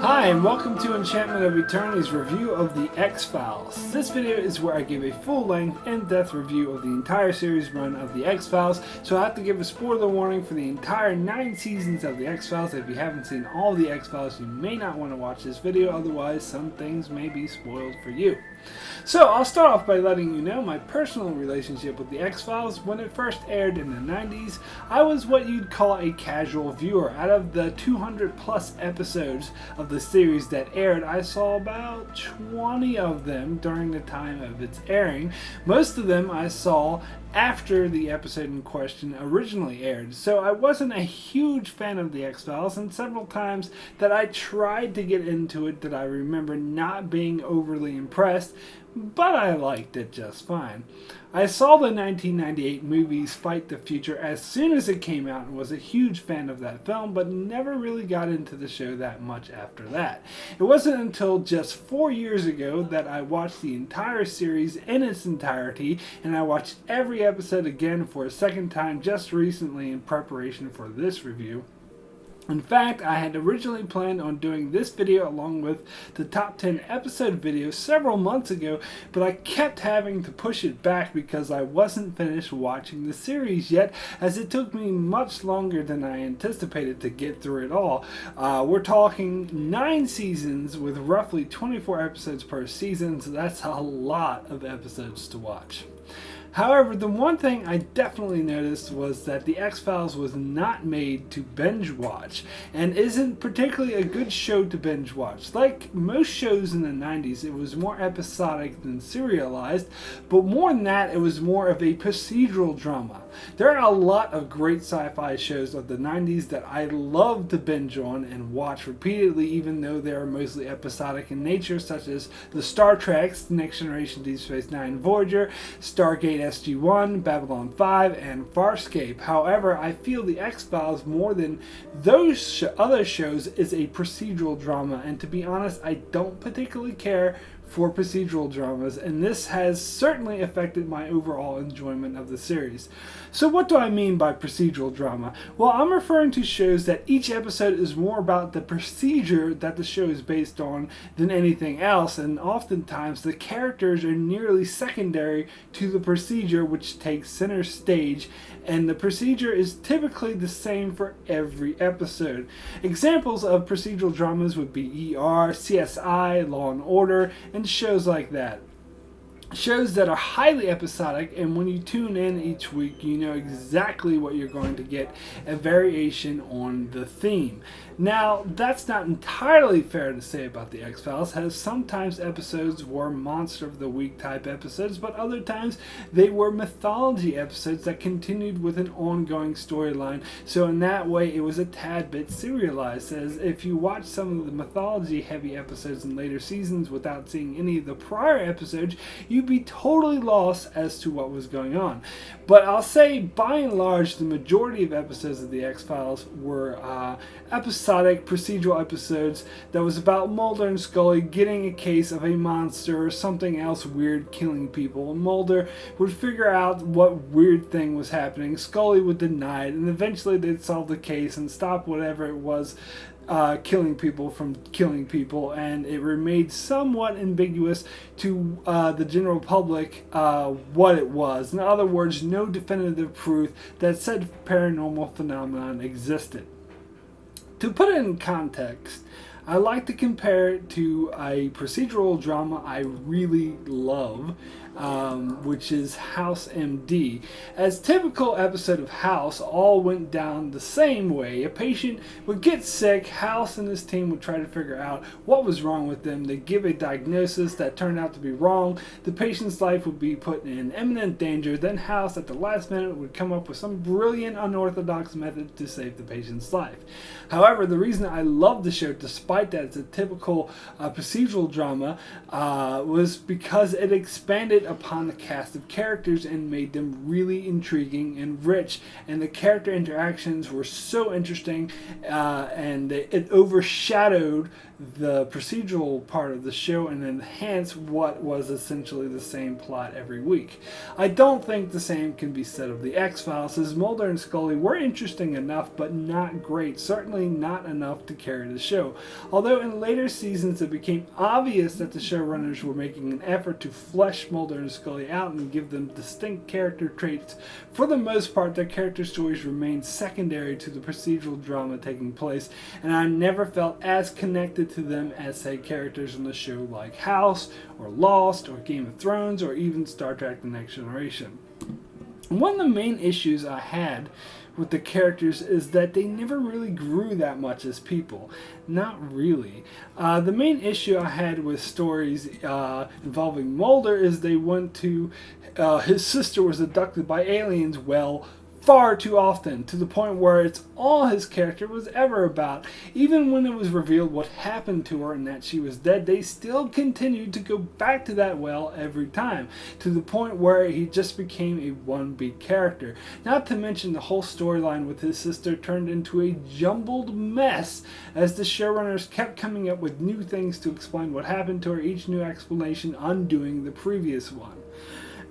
Hi, and welcome to Enchantment of Eternity's review of The X-Files. This video is where I give a full-length, in-depth review of the entire series run of The X-Files, so I have to give a spoiler warning for the entire 9 seasons of The X-Files. If you haven't seen all The X-Files, you may not want to watch this video, otherwise some things may be spoiled for you. So, I'll start off by letting you know my personal relationship with The X-Files. When it first aired in the 90s, I was what you'd call a casual viewer. Out of the 200 plus episodes of the series that aired, I saw about 20 of them during the time of its airing. Most of them I saw after the episode in question originally aired, so I wasn't a huge fan of The X-Files, and several times that I tried to get into it that I remember not being overly impressed, but I liked it just fine. I saw the 1998 movies Fight the Future as soon as it came out and was a huge fan of that film, but never really got into the show that much after that. It wasn't until just 4 years ago that I watched the entire series in its entirety, and I watched every episode again for a second time just recently in preparation for this review. In fact, I had originally planned on doing this video along with the top 10 episode video several months ago, but I kept having to push it back because I wasn't finished watching the series yet, as it took me much longer than I anticipated to get through it all. We're talking 9 seasons with roughly 24 episodes per season, so that's a lot of episodes to watch. However, the one thing I definitely noticed was that The X-Files was not made to binge watch, and isn't particularly a good show to binge watch. Like most shows in the 90s, it was more episodic than serialized, but more than that, it was more of a procedural drama. There are a lot of great sci-fi shows of the 90s that I love to binge on and watch repeatedly, even though they are mostly episodic in nature, such as the Star Treks, Next Generation, Deep Space Nine, Voyager, Stargate SG-1, Babylon 5, and Farscape. However, I feel The X-Files, more than those other shows, is a procedural drama, and to be honest, I don't particularly care for procedural dramas, and this has certainly affected my overall enjoyment of the series. So what do I mean by procedural drama? Well, I'm referring to shows that each episode is more about the procedure that the show is based on than anything else, and oftentimes the characters are nearly secondary to the procedure, which takes center stage, and the procedure is typically the same for every episode. Examples of procedural dramas would be ER, CSI, Law and Order, and shows like that. Shows that are highly episodic, and when you tune in each week, you know exactly what you're going to get, a variation on the theme. Now, that's not entirely fair to say about The X-Files, as sometimes episodes were Monster of the Week type episodes, but other times they were mythology episodes that continued with an ongoing storyline, so in that way it was a tad bit serialized, as if you watch some of the mythology heavy episodes in later seasons without seeing any of the prior episodes, you'd be totally lost as to what was going on. But I'll say, by and large, the majority of episodes of The X-Files were episodic, procedural episodes that was about Mulder and Scully getting a case of a monster or something else weird killing people. And Mulder would figure out what weird thing was happening. Scully would deny it, and eventually they'd solve the case and stop whatever it was killing people from killing people, and it remained somewhat ambiguous to the general public what it was. In other words, no definitive proof that said paranormal phenomenon existed. To put it in context, I like to compare it to a procedural drama I really love, which is House MD. As typical episode of House, all went down the same way. A patient would get sick, House and his team would try to figure out what was wrong with them. They'd give a diagnosis that turned out to be wrong. The patient's life would be put in imminent danger. Then House, at the last minute, would come up with some brilliant unorthodox method to save the patient's life. However, the reason I love the show, despite that it's a typical procedural drama, was because it expanded upon the cast of characters and made them really intriguing and rich. And the character interactions were so interesting, and it overshadowed the procedural part of the show and enhanced what was essentially the same plot every week. I don't think the same can be said of the X-Files, as Mulder and Scully were interesting enough but not great, certainly not enough to carry the show. Although in later seasons it became obvious that the showrunners were making an effort to flesh Mulder and Scully out and give them distinct character traits, for the most part their character stories remained secondary to the procedural drama taking place, and I never felt as connected to them as, say, characters on the show like House, or Lost, or Game of Thrones, or even Star Trek The Next Generation. One of the main issues I had with the characters is that they never really grew that much as people. Not really. The main issue I had with stories involving Mulder is they went to his sister was abducted by aliens, far too often, to the point where it's all his character was ever about. Even when it was revealed what happened to her and that she was dead, they still continued to go back to that well every time, to the point where he just became a one-beat character. Not to mention the whole storyline with his sister turned into a jumbled mess, as the showrunners kept coming up with new things to explain what happened to her, each new explanation undoing the previous one.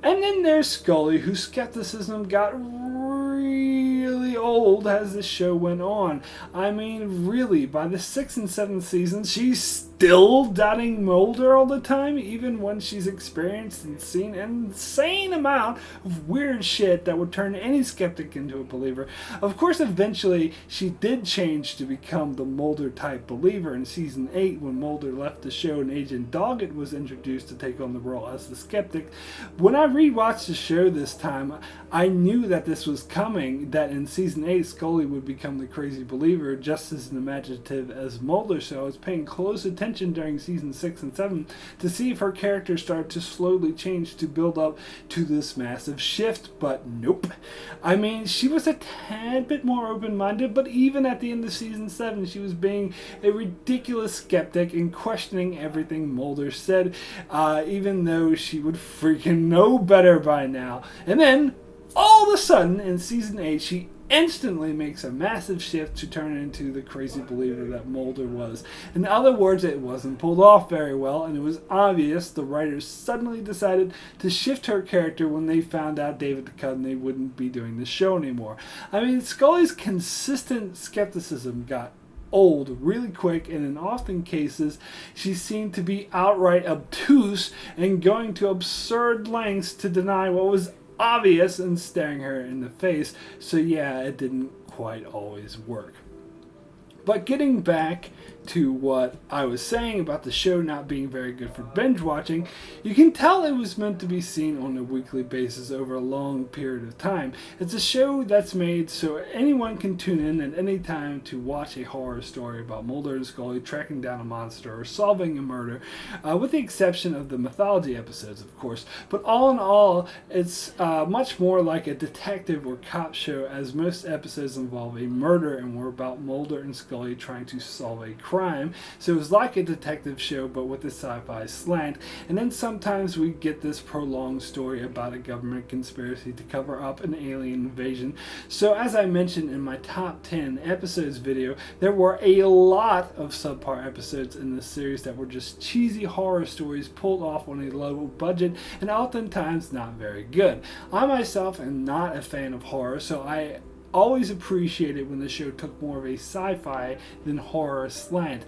And then there's Scully, whose skepticism got really old as the show went on. I mean, really, by the 6th and 7th seasons, she's still doubting Mulder all the time, even when she's experienced and seen an insane amount of weird shit that would turn any skeptic into a believer. Of course, eventually, she did change to become the Mulder-type believer in Season 8 when Mulder left the show and Agent Doggett was introduced to take on the role as the skeptic. When I rewatched the show this time, I knew that this was coming, that in Season 8 Scully would become the crazy believer just as imaginative as Mulder, so I was paying close attention during Season 6 and 7 to see if her character started to slowly change to build up to this massive shift, but nope. I mean, she was a tad bit more open-minded, but even at the end of Season 7 she was being a ridiculous skeptic and questioning everything Mulder said, even though she would freaking know better by now. And then all of a sudden in Season 8 she instantly makes a massive shift to turn into the crazy believer that Mulder was. In other words, it wasn't pulled off very well, and it was obvious the writers suddenly decided to shift her character when they found out David Duchovny wouldn't be doing the show anymore. I mean, Scully's consistent skepticism got old really quick, and in often cases she seemed to be outright obtuse and going to absurd lengths to deny what was obvious and staring her in the face. So yeah, it didn't quite always work. But getting back to what I was saying about the show not being very good for binge watching, you can tell it was meant to be seen on a weekly basis over a long period of time. It's a show that's made so anyone can tune in at any time to watch a horror story about Mulder and Scully tracking down a monster or solving a murder, with the exception of the mythology episodes, of course. But all in all, it's much more like a detective or cop show, as most episodes involve a murder and were about Mulder and Scully trying to solve a crime. So it was like a detective show but with a sci-fi slant, and then sometimes we get this prolonged story about a government conspiracy to cover up an alien invasion. So as I mentioned in my top 10 episodes video, there were a lot of subpar episodes in this series that were just cheesy horror stories pulled off on a low budget and oftentimes not very good. I myself am not a fan of horror, so I always appreciated when the show took more of a sci-fi than horror slant,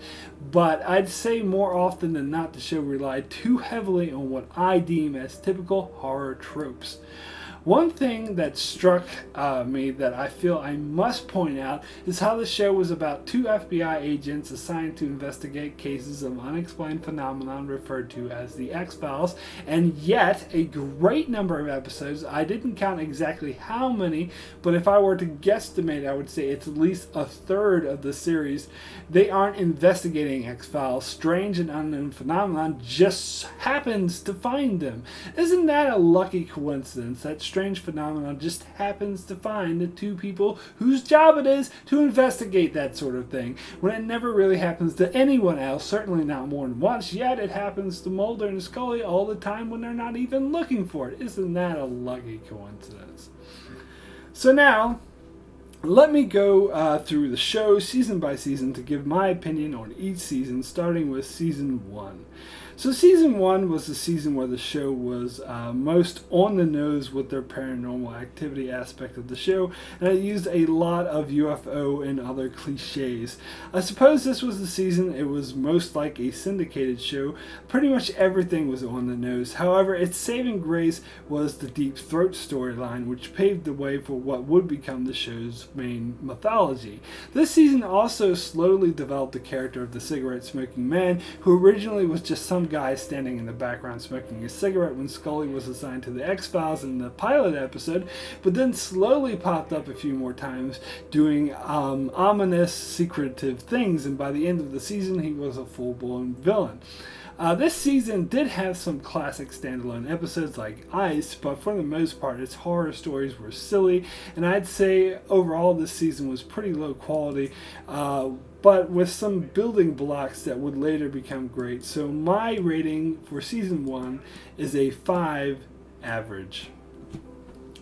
but I'd say more often than not the show relied too heavily on what I deem as typical horror tropes. One thing that struck me that I feel I must point out is how the show was about two FBI agents assigned to investigate cases of unexplained phenomenon referred to as the X-Files, and yet a great number of episodes, I didn't count exactly how many, but if I were to guesstimate, I would say it's at least a third of the series, they aren't investigating X-Files. Strange and unknown phenomenon just happens to find them. Isn't that a lucky coincidence that strange phenomenon just happens to find the two people whose job it is to investigate that sort of thing, when it never really happens to anyone else, certainly not more than once, yet it happens to Mulder and Scully all the time when they're not even looking for it. Isn't that a lucky coincidence? So now, let me go through the show season by season to give my opinion on each season, starting with season 1. So season 1 was the season where the show was most on the nose with their paranormal activity aspect of the show, and it used a lot of UFO and other cliches. I suppose this was the season it was most like a syndicated show. Pretty much everything was on the nose. However, its saving grace was the Deep Throat storyline, which paved the way for what would become the show's main mythology. This season also slowly developed the character of the cigarette-smoking man, who originally was just some guy standing in the background smoking a cigarette when Scully was assigned to the X-Files in the pilot episode, but then slowly popped up a few more times doing ominous, secretive things, and by the end of the season he was a full-blown villain. This season did have some classic standalone episodes like Ice, but for the most part its horror stories were silly, and I'd say overall this season was pretty low quality, but with some building blocks that would later become great. So my rating for season 1 is a 5 average.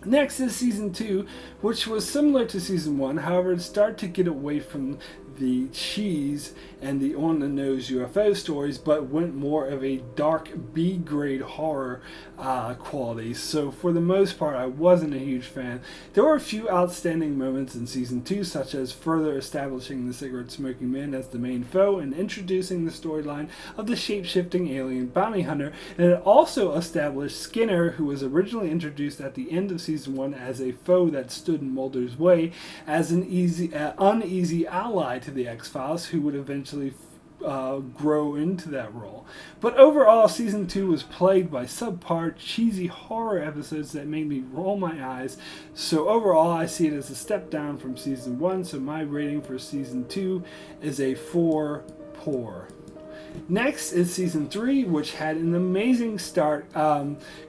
Next is season 2, which was similar to season 1, however it started to get away from the cheese and the on-the-nose UFO stories, but went more of a dark B-grade horror quality. So for the most part, I wasn't a huge fan. There were a few outstanding moments in season 2, such as further establishing the cigarette-smoking man as the main foe and introducing the storyline of the shape-shifting alien bounty hunter, and it also established Skinner, who was originally introduced at the end of season 1 as a foe that stood in Mulder's way, as an uneasy ally to the X-Files, who would eventually grow into that role. But overall, season 2 was plagued by subpar, cheesy horror episodes that made me roll my eyes. So overall, I see it as a step down from season 1, so my rating for season 2 is a 4 poor. Next is season 3, which had an amazing start,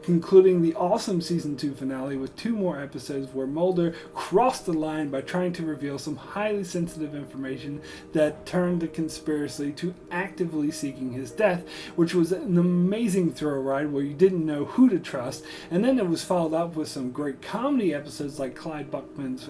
concluding the awesome season 2 finale with 2 more episodes where Mulder crossed the line by trying to reveal some highly sensitive information that turned the conspiracy to actively seeking his death, which was an amazing thrill ride where you didn't know who to trust. And then it was followed up with some great comedy episodes like Clyde Buckman's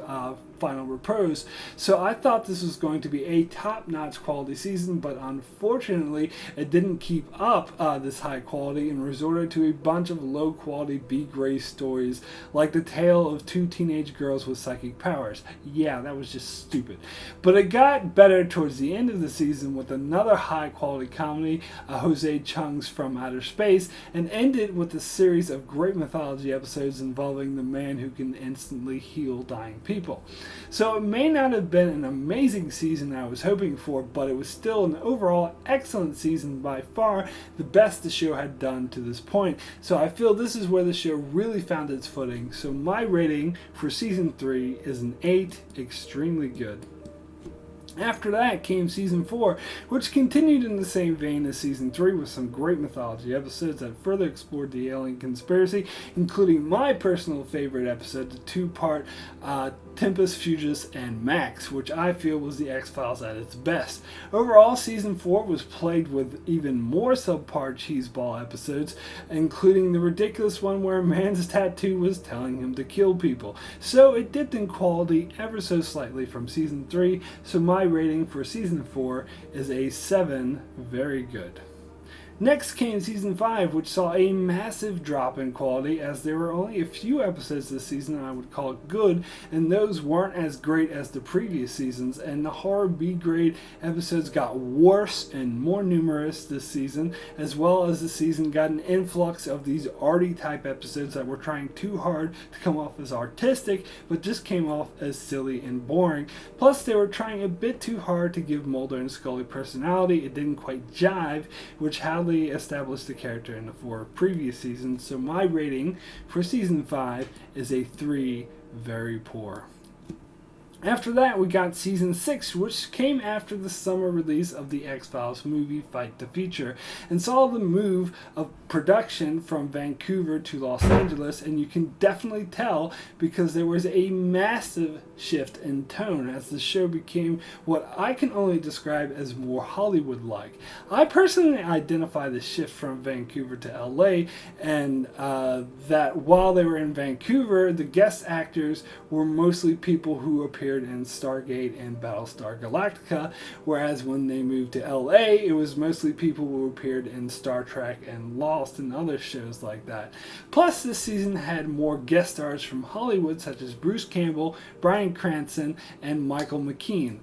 Final Repose. So I thought this was going to be a top-notch quality season, but unfortunately it didn't keep up this high quality and resorted to a bunch of low-quality B-grade stories like the tale of 2 teenage girls with psychic powers. Yeah, that was just stupid. But it got better towards the end of the season with another high-quality comedy, Jose Chung's From Outer Space, and ended with a series of great mythology episodes involving the man who can instantly heal dying people. So it may not have been an amazing season I was hoping for, but it was still an overall excellent season, by far the best the show had done to this point. So I feel this is where the show really found its footing. So my rating for season 3 is an 8, extremely good. After that came season 4, which continued in the same vein as season 3 with some great mythology episodes that further explored the alien conspiracy, including my personal favorite episode, the 2-part Tempus Fugit and Max, which I feel was the X-Files at its best. Overall, season 4 was plagued with even more subpar cheeseball episodes, including the ridiculous one where a man's tattoo was telling him to kill people. So it dipped in quality ever so slightly from season 3, so my rating for season 4 is a 7, very good. Next came season 5, which saw a massive drop in quality as there were only a few episodes this season I would call good, and those weren't as great as the previous seasons, and the horror B-grade episodes got worse and more numerous this season, as well as the season got an influx of these arty type episodes that were trying too hard to come off as artistic, but just came off as silly and boring. Plus they were trying a bit too hard to give Mulder and Scully personality. It didn't quite jive, which had established the character in the 4 previous seasons, so my rating for season 5 is a 3, very poor. After that, we got season 6, which came after the summer release of the X-Files movie Fight the Future, and saw the move of production from Vancouver to Los Angeles, and you can definitely tell because there was a massive shift in tone as the show became what I can only describe as more Hollywood-like. I personally identify the shift from Vancouver to LA, and that while they were in Vancouver, the guest actors were mostly people who appeared in Stargate and Battlestar Galactica, whereas when they moved to LA, it was mostly people who appeared in Star Trek and Lost and other shows like that. Plus, this season had more guest stars from Hollywood, such as Bruce Campbell, Bryan Cranston, and Michael McKean.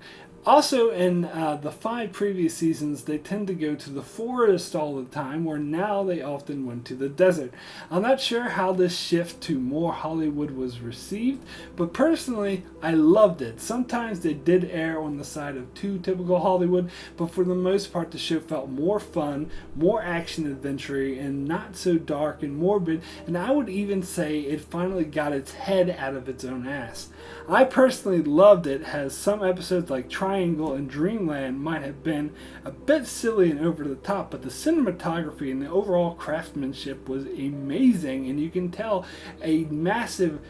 Also, in the 5 previous seasons, they tend to go to the forest all the time, where now they often went to the desert. I'm not sure how this shift to more Hollywood was received, but personally, I loved it. Sometimes they did err on the side of too typical Hollywood, but for the most part, the show felt more fun, more action-adventure, and not so dark and morbid, and I would even say it finally got its head out of its own ass. I personally loved it, as some episodes like Triangle and Dreamland might have been a bit silly and over the top, but the cinematography and the overall craftsmanship was amazing, and you can tell a massive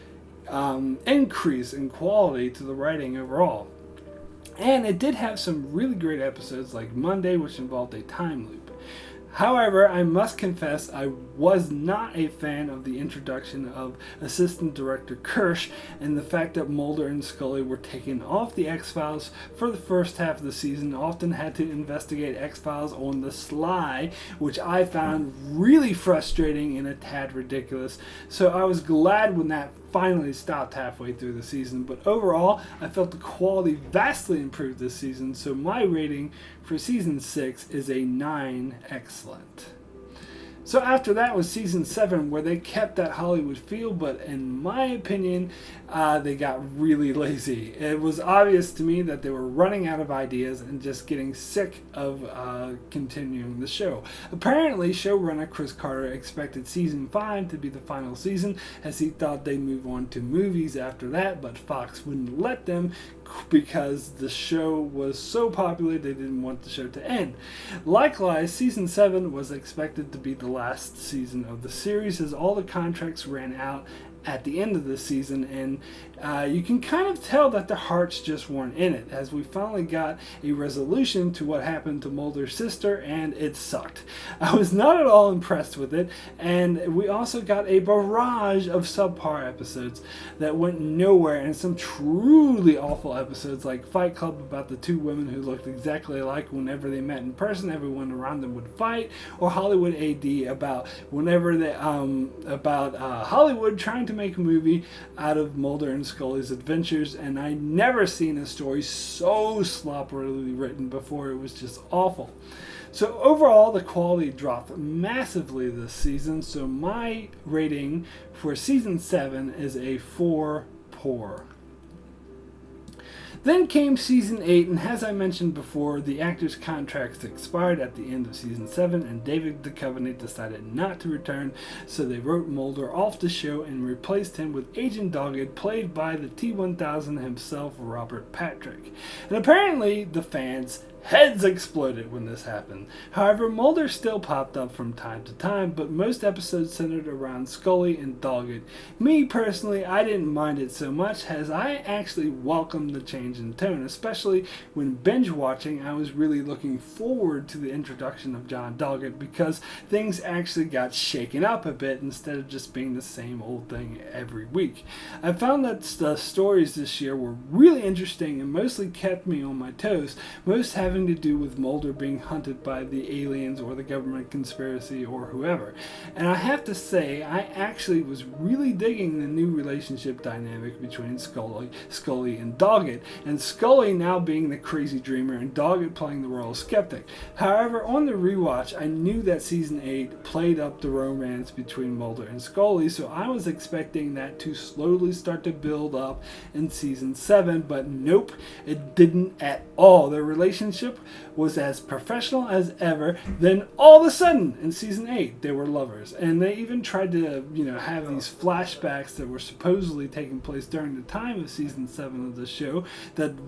increase in quality to the writing overall. And it did have some really great episodes like Monday, which involved a time loop. However, I must confess I was not a fan of the introduction of Assistant Director Kirsch and the fact that Mulder and Scully were taken off the X-Files for the first half of the season, often had to investigate X-Files on the sly, which I found really frustrating and a tad ridiculous. So I was glad when that finally stopped halfway through the season, but overall I felt the quality vastly improved this season, so my rating for season 6 is a 9 excellent. So after that was season 7, where they kept that Hollywood feel, but in my opinion, they got really lazy. It was obvious to me that they were running out of ideas and just getting sick of continuing the show. Apparently, showrunner Chris Carter expected season 5 to be the final season, as he thought they'd move on to movies after that, but Fox wouldn't let them because the show was so popular they didn't want the show to end. Likewise, season 7 was expected to be the last season of the series, as all the contracts ran out at the end of the season, and you can kind of tell that their hearts just weren't in it, as we finally got a resolution to what happened to Mulder's sister, and it sucked. I was not at all impressed with it, and we also got a barrage of subpar episodes that went nowhere, and some truly awful episodes like Fight Club about the 2 women who looked exactly alike whenever they met in person, everyone around them would fight, or Hollywood AD about whenever they Hollywood trying to make a movie out of Mulder and Scully's adventures, and I never seen a story so sloppily written before. It was just awful. So overall, the quality dropped massively this season, so my rating for season 7 is a 4 poor. Then came season 8, and as I mentioned before, the actors' contracts expired at the end of season 7, and David Duchovny decided not to return, so they wrote Mulder off the show and replaced him with Agent Doggett, played by the T-1000 himself, Robert Patrick. And apparently, the fans' heads exploded when this happened. However, Mulder still popped up from time to time, but most episodes centered around Scully and Doggett. Me personally, I didn't mind it so much, as I actually welcomed the change in tone, especially when binge watching. I was really looking forward to the introduction of John Doggett, because things actually got shaken up a bit instead of just being the same old thing every week. I found that the stories this year were really interesting and mostly kept me on my toes, most having to do with Mulder being hunted by the aliens or the government conspiracy or whoever. And I have to say, I actually was really digging the new relationship dynamic between Scully and Doggett, and Scully now being the crazy dreamer and Doggett playing the royal skeptic. However, on the rewatch, I knew that season 8 played up the romance between Mulder and Scully, so I was expecting that to slowly start to build up in season 7, but nope, it didn't at all. Their relationship relationship was as professional as ever. Then all of a sudden in season 8 they were lovers, and they even tried to have these flashbacks that were supposedly taking place during the time of season 7 of the show,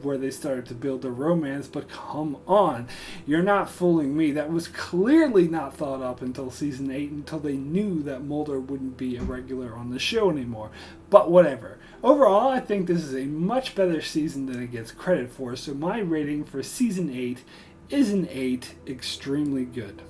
where they started to build a romance. But come on, you're not fooling me. That was clearly not thought up until season 8, until they knew that Mulder wouldn't be a regular on the show anymore. But whatever. Overall, I think this is a much better season than it gets credit for, so my rating for season 8 is an 8, extremely good.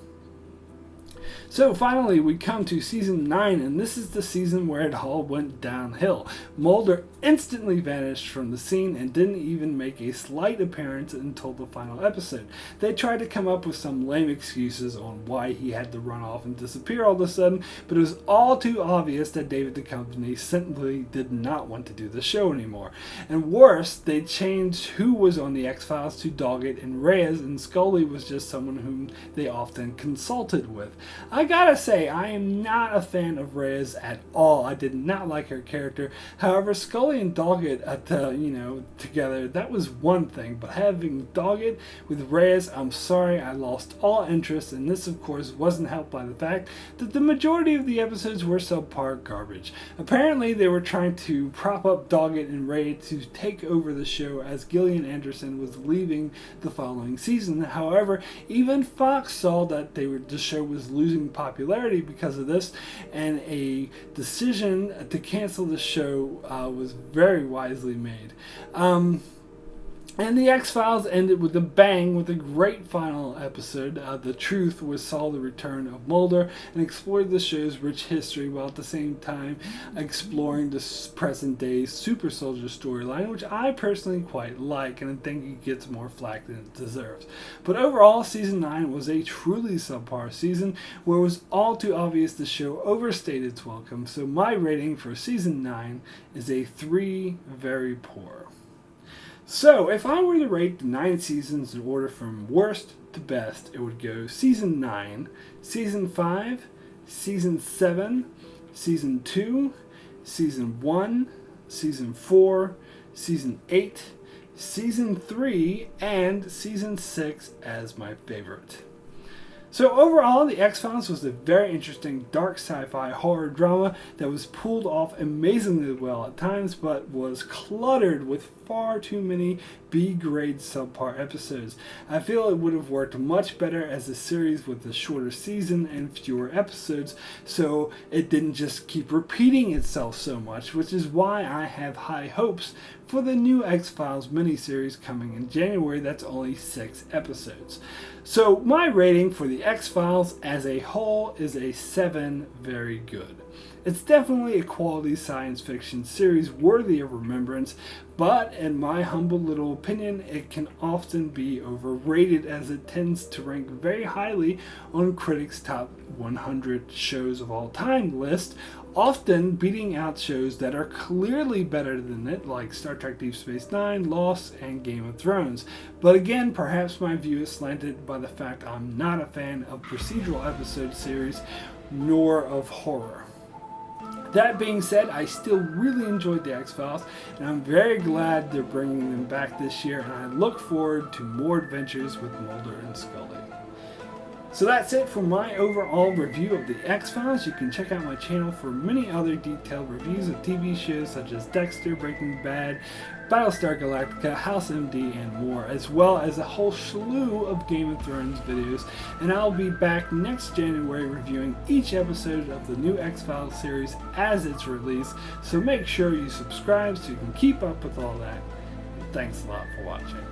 So finally we come to season 9, and this is the season where it all went downhill. Mulder instantly vanished from the scene and didn't even make a slight appearance until the final episode. They tried to come up with some lame excuses on why he had to run off and disappear all of a sudden, but it was all too obvious that David Duchovny simply did not want to do the show anymore. And worse, they changed who was on the X-Files to Doggett and Reyes, and Scully was just someone whom they often consulted with. I gotta say, I am not a fan of Reyes at all. I did not like her character. However, Scully and Doggett together, that was one thing. But having Doggett with Reyes, I'm sorry, I lost all interest. And this, of course, wasn't helped by the fact that the majority of the episodes were subpar garbage. Apparently, they were trying to prop up Doggett and Reyes to take over the show as Gillian Anderson was leaving the following season. However, even Fox saw that the show was losing popularity because of this, and a decision to cancel the show was very wisely made. And the X-Files ended with a bang, with a great final episode. The Truth saw the return of Mulder and explored the show's rich history, while at the same time exploring the present-day super soldier storyline, which I personally quite like, and I think it gets more flack than it deserves. But overall, season 9 was a truly subpar season, where it was all too obvious the show overstayed its welcome. So my rating for season 9 is a 3, very poor. So, if I were to rate the 9 seasons in order from worst to best, it would go Season 9, Season 5, Season 7, Season 2, Season 1, Season 4, Season 8, Season 3, and Season 6 as my favorite. So overall, The X-Files was a very interesting dark sci-fi horror drama that was pulled off amazingly well at times, but was cluttered with far too many B-grade subpar episodes. I feel it would have worked much better as a series with a shorter season and fewer episodes, so it didn't just keep repeating itself so much, which is why I have high hopes for the new X-Files miniseries coming in January that's only 6 episodes. So my rating for the X-Files as a whole is a 7, very good. It's definitely a quality science fiction series worthy of remembrance, but in my humble little opinion, it can often be overrated, as it tends to rank very highly on critics' top 100 shows of all time list, often beating out shows that are clearly better than it, like Star Trek Deep Space Nine, Lost, and Game of Thrones. But again, perhaps my view is slanted by the fact I'm not a fan of procedural episode series, nor of horror. That being said, I still really enjoyed the X-Files, and I'm very glad they're bringing them back this year, and I look forward to more adventures with Mulder and Scully. So that's it for my overall review of the X-Files. You can check out my channel for many other detailed reviews of TV shows such as Dexter, Breaking Bad, Battlestar Galactica, House MD, and more, as well as a whole slew of Game of Thrones videos. And I'll be back next January reviewing each episode of the new X-Files series as it's released, so make sure you subscribe so you can keep up with all that. Thanks a lot for watching.